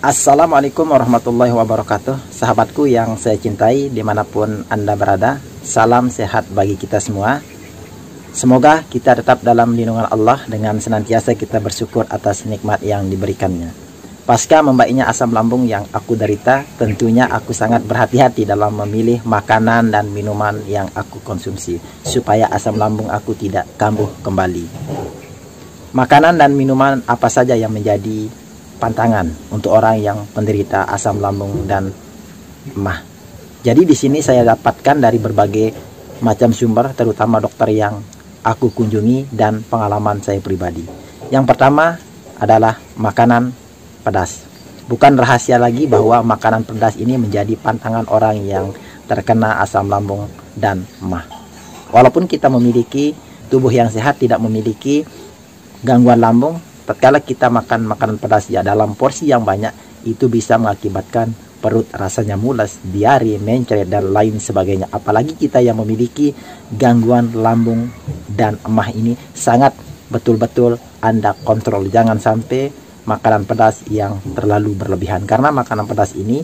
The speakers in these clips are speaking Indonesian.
Assalamualaikum warahmatullahi wabarakatuh. Sahabatku yang saya cintai dimanapun Anda berada, salam sehat bagi kita semua. Semoga kita tetap dalam lindungan Allah dengan senantiasa kita bersyukur atas nikmat yang diberikannya. Pasca membaiknya asam lambung yang aku derita, tentunya aku sangat berhati-hati dalam memilih makanan dan minuman yang aku konsumsi, supaya asam lambung aku tidak kambuh kembali. Makanan dan minuman apa saja yang menjadi pantangan untuk orang yang penderita asam lambung dan emah. Jadi di sini saya dapatkan dari berbagai macam sumber, terutama dokter yang aku kunjungi dan pengalaman saya pribadi. Yang pertama adalah makanan pedas. Bukan rahasia lagi bahwa makanan pedas ini menjadi pantangan orang yang terkena asam lambung dan emah. Walaupun kita memiliki tubuh yang sehat, tidak memiliki gangguan lambung, tatkala kita makan makanan pedas ya dalam porsi yang banyak, itu bisa mengakibatkan perut rasanya mules, diare, mencret, dan lain sebagainya. Apalagi kita yang memiliki gangguan lambung dan emah ini, sangat betul-betul Anda kontrol. Jangan sampai makanan pedas yang terlalu berlebihan, karena makanan pedas ini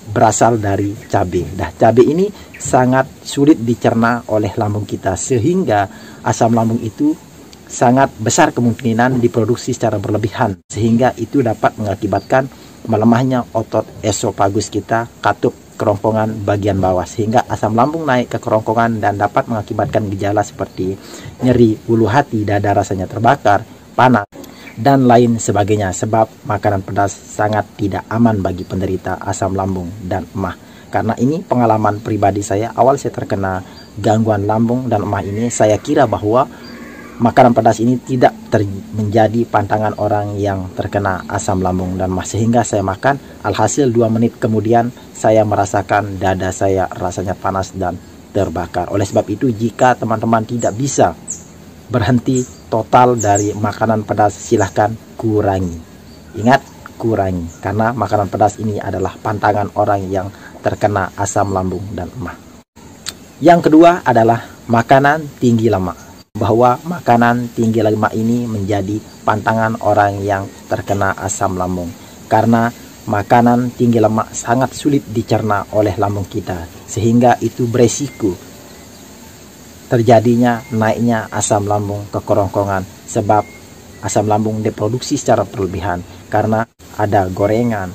berasal dari cabai. Cabai ini sangat sulit dicerna oleh lambung kita, sehingga asam lambung itu sangat besar kemungkinan diproduksi secara berlebihan, sehingga itu dapat mengakibatkan melemahnya otot esofagus kita, katup kerongkongan bagian bawah, sehingga asam lambung naik ke kerongkongan dan dapat mengakibatkan gejala seperti nyeri, ulu hati, dada rasanya terbakar, panas, dan lain sebagainya. Sebab makanan pedas sangat tidak aman bagi penderita asam lambung dan emah. Karena ini pengalaman pribadi saya, awal saya terkena gangguan lambung dan emah ini, saya kira bahwa makanan pedas ini tidak menjadi pantangan orang yang terkena asam lambung dan emah, sehingga saya makan. Alhasil 2 menit kemudian saya merasakan dada saya rasanya panas dan terbakar. Oleh sebab itu, jika teman-teman tidak bisa berhenti total dari makanan pedas, silahkan kurangi. Ingat, kurangi, karena makanan pedas ini adalah pantangan orang yang terkena asam lambung dan emah. Yang kedua adalah makanan tinggi lemak. Bahwa makanan tinggi lemak ini menjadi pantangan orang yang terkena asam lambung, karena makanan tinggi lemak sangat sulit dicerna oleh lambung kita, sehingga itu beresiko terjadinya naiknya asam lambung ke kerongkongan. Sebab asam lambung diproduksi secara berlebihan karena ada gorengan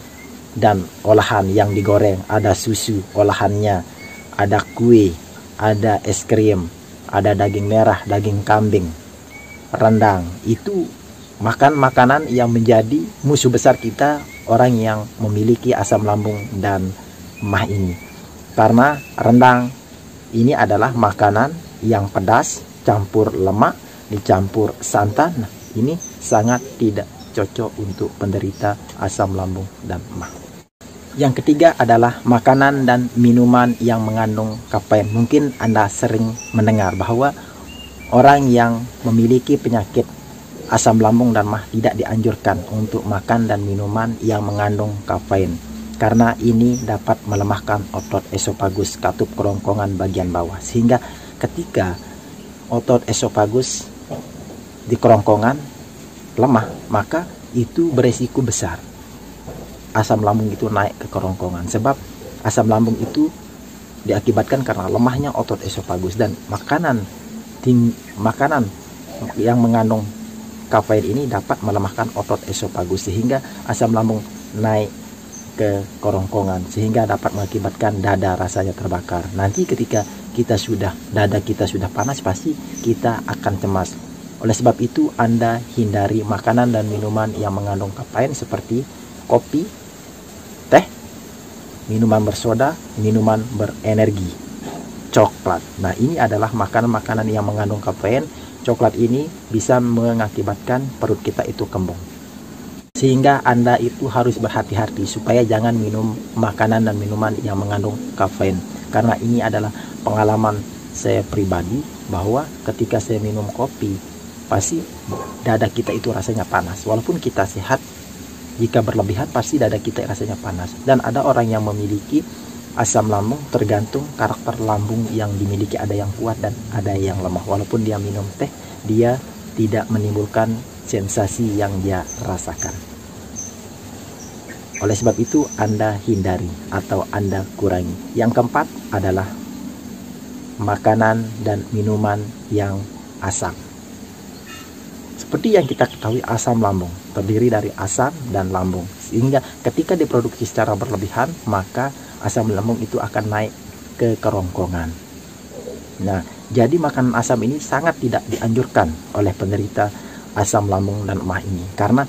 dan olahan yang digoreng, ada susu olahannya, ada kue, ada es krim, ada daging merah, daging kambing, rendang. Itu makan makanan yang menjadi musuh besar kita, orang yang memiliki asam lambung dan emah ini. Karena rendang ini adalah makanan yang pedas, campur lemak, dicampur santan. Nah, ini sangat tidak cocok untuk penderita asam lambung dan emah. Yang ketiga adalah makanan dan minuman yang mengandung kafein. Mungkin Anda sering mendengar bahwa orang yang memiliki penyakit asam lambung dan emah tidak dianjurkan untuk makan dan minuman yang mengandung kafein, karena ini dapat melemahkan otot esofagus, katup kerongkongan bagian bawah, sehingga ketika otot esofagus di kerongkongan lemah, maka itu beresiko besar asam lambung itu naik ke kerongkongan. Sebab asam lambung itu diakibatkan karena lemahnya otot esofagus, dan makanan yang mengandung kafein ini dapat melemahkan otot esofagus, sehingga asam lambung naik ke kerongkongan, sehingga dapat mengakibatkan dada rasanya terbakar. Nanti ketika dada kita sudah panas, pasti kita akan cemas. Oleh sebab itu, Anda hindari makanan dan minuman yang mengandung kafein seperti kopi, teh, minuman bersoda, minuman berenergi, coklat. Nah, ini adalah makanan-makanan yang mengandung kafein. Coklat ini bisa mengakibatkan perut kita itu kembung, sehingga Anda itu harus berhati-hati supaya jangan minum makanan dan minuman yang mengandung kafein. Karena ini adalah pengalaman saya pribadi, bahwa ketika saya minum kopi, pasti dada kita itu rasanya panas. Walaupun kita sehat, jika berlebihan pasti dada kita rasanya panas. Dan ada orang yang memiliki asam lambung, tergantung karakter lambung yang dimiliki, ada yang kuat dan ada yang lemah. Walaupun dia minum teh, dia tidak menimbulkan sensasi yang dia rasakan. Oleh sebab itu Anda hindari atau Anda kurangi. Yang keempat adalah makanan dan minuman yang asam. Seperti yang kita ketahui, asam lambung terdiri dari asam dan lambung, sehingga ketika diproduksi secara berlebihan maka asam lambung itu akan naik ke kerongkongan. Nah, jadi makanan asam ini sangat tidak dianjurkan oleh penderita asam lambung dan emah ini, karena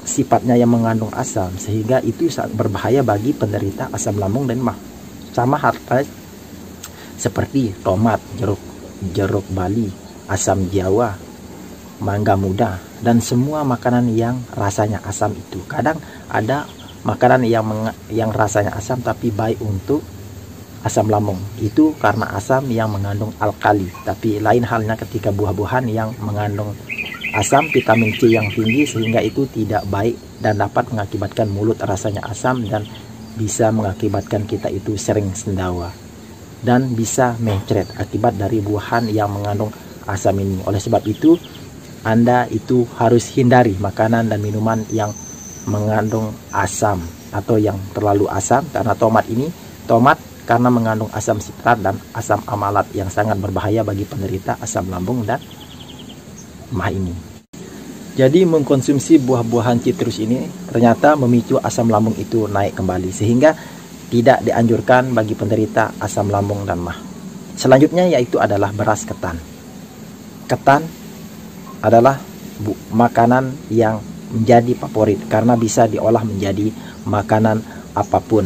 sifatnya yang mengandung asam, sehingga itu sangat berbahaya bagi penderita asam lambung dan emah. Sama halnya seperti tomat, jeruk bali, asam jawa, mangga muda, dan semua makanan yang rasanya asam itu. Kadang ada makanan yang rasanya asam tapi baik untuk asam lambung, itu karena asam yang mengandung alkali. Tapi lain halnya ketika buah-buahan yang mengandung asam vitamin C yang tinggi, sehingga itu tidak baik dan dapat mengakibatkan mulut rasanya asam dan bisa mengakibatkan kita itu sering sendawa dan bisa mencret akibat dari buahan yang mengandung asam ini. Oleh sebab itu Anda itu harus hindari makanan dan minuman yang mengandung asam atau yang terlalu asam, karena tomat karena mengandung asam sitrat dan asam amalat yang sangat berbahaya bagi penderita asam lambung dan emah ini. Jadi mengkonsumsi buah-buahan citrus ini ternyata memicu asam lambung itu naik kembali, sehingga tidak dianjurkan bagi penderita asam lambung dan emah. Selanjutnya yaitu adalah beras ketan. Ketan adalah makanan yang menjadi favorit karena bisa diolah menjadi makanan apapun,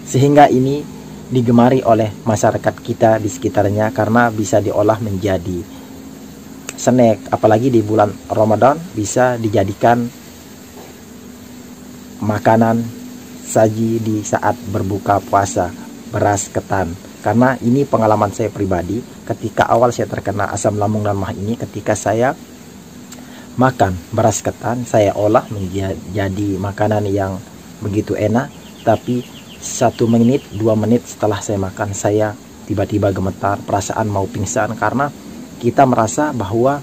sehingga ini digemari oleh masyarakat kita di sekitarnya karena bisa diolah menjadi snack, apalagi di bulan Ramadan bisa dijadikan makanan saji di saat berbuka puasa, beras ketan. Karena ini pengalaman saya pribadi, ketika awal saya terkena asam lambung dan emah ini, ketika saya makan beras ketan, saya olah menjadi makanan yang begitu enak, tapi 1 menit, 2 menit setelah saya makan, saya tiba-tiba gemetar, perasaan mau pingsan, karena kita merasa bahwa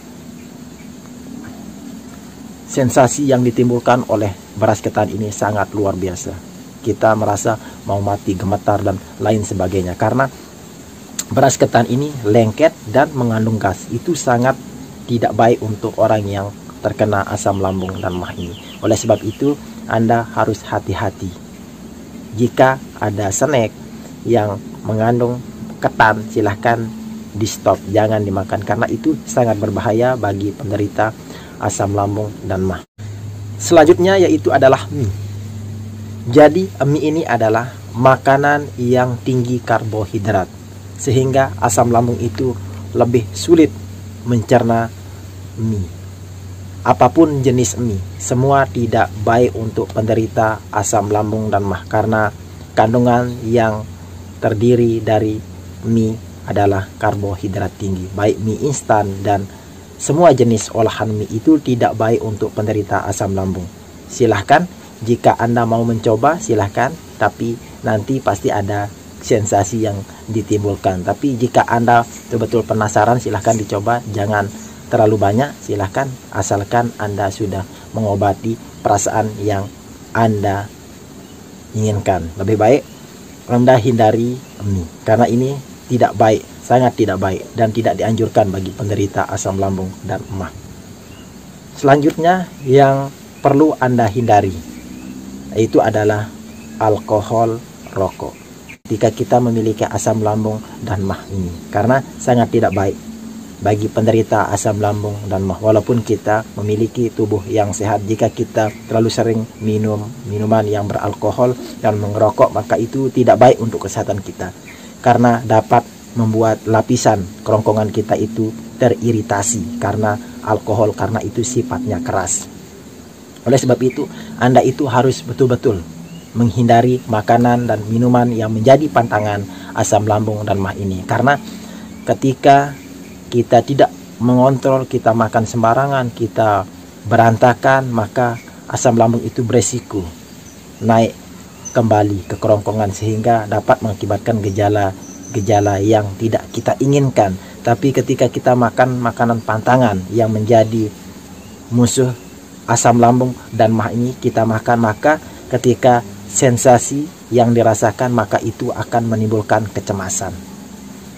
sensasi yang ditimbulkan oleh beras ketan ini sangat luar biasa. Kita merasa mau mati, gemetar, dan lain sebagainya, karena beras ketan ini lengket dan mengandung gas. Itu sangat tidak baik untuk orang yang terkena asam lambung dan emah ini. Oleh sebab itu Anda harus hati-hati. Jika ada snack yang mengandung ketan, silahkan di stop, jangan dimakan, karena itu sangat berbahaya bagi penderita asam lambung dan emah. Selanjutnya yaitu adalah mie. Jadi mie ini adalah makanan yang tinggi karbohidrat, sehingga asam lambung itu lebih sulit mencerna mie. Apapun jenis mie, semua tidak baik untuk penderita asam lambung dan emah, karena kandungan yang terdiri dari mie adalah karbohidrat tinggi. Baik mie instan dan semua jenis olahan mie itu tidak baik untuk penderita asam lambung. Silahkan, jika Anda mau mencoba silahkan, tapi nanti pasti ada sensasi yang ditimbulkan. Tapi jika Anda betul-betul penasaran, silahkan dicoba, jangan terlalu banyak, silahkan, asalkan Anda sudah mengobati perasaan yang Anda inginkan. Lebih baik Anda hindari mie, karena ini tidak baik, sangat tidak baik, dan tidak dianjurkan bagi penderita asam lambung dan emah. Selanjutnya yang perlu Anda hindari itu adalah alkohol rokok ketika kita memiliki asam lambung dan emah ini, karena sangat tidak baik bagi penderita asam lambung dan emah. Walaupun kita memiliki tubuh yang sehat, jika kita terlalu sering minum minuman yang beralkohol dan mengerokok, maka itu tidak baik untuk kesehatan kita, karena dapat membuat lapisan kerongkongan kita itu teriritasi karena alkohol, karena itu sifatnya keras. Oleh sebab itu Anda itu harus betul-betul menghindari makanan dan minuman yang menjadi pantangan asam lambung dan emah ini, karena ketika kita tidak mengontrol, kita makan sembarangan, kita berantakan, maka asam lambung itu beresiko naik kembali ke kerongkongan, sehingga dapat mengakibatkan gejala yang tidak kita inginkan. Tapi ketika kita makan makanan pantangan yang menjadi musuh asam lambung dan emah ini, kita makan, maka ketika sensasi yang dirasakan maka itu akan menimbulkan kecemasan.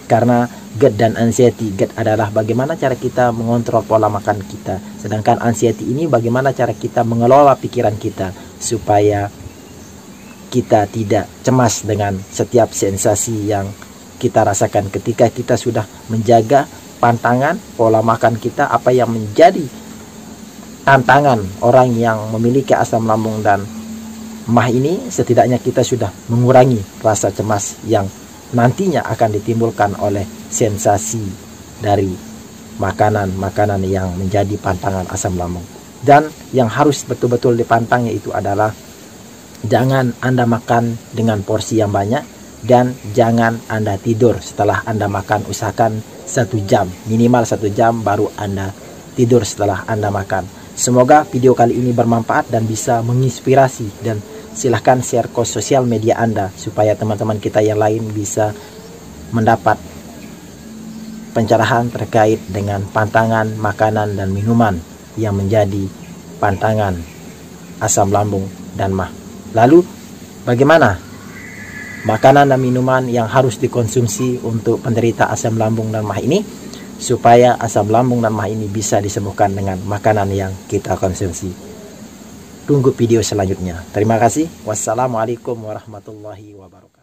Karena GERD dan anxiety, GERD adalah bagaimana cara kita mengontrol pola makan kita, sedangkan anxiety ini bagaimana cara kita mengelola pikiran kita supaya kita tidak cemas dengan setiap sensasi yang kita rasakan. Ketika kita sudah menjaga pantangan pola makan kita, apa yang menjadi tantangan orang yang memiliki asam lambung dan MAH ini, setidaknya kita sudah mengurangi rasa cemas yang nantinya akan ditimbulkan oleh sensasi dari makanan-makanan yang menjadi pantangan asam lambung. Dan yang harus betul-betul dipantang yaitu adalah jangan Anda makan dengan porsi yang banyak, dan jangan Anda tidur setelah Anda makan. Usahakan 1 jam, minimal 1 jam baru Anda tidur setelah Anda makan. Semoga video kali ini bermanfaat dan bisa menginspirasi, dan silahkan share ke sosial media Anda supaya teman-teman kita yang lain bisa mendapat pencerahan terkait dengan pantangan makanan dan minuman yang menjadi pantangan asam lambung dan MAH. Lalu bagaimana makanan dan minuman yang harus dikonsumsi untuk penderita asam lambung dan MAH ini, supaya asam lambung dan MAH ini bisa disembuhkan dengan makanan yang kita konsumsi. Tunggu video selanjutnya. Terima kasih. Wassalamualaikum warahmatullahi wabarakatuh.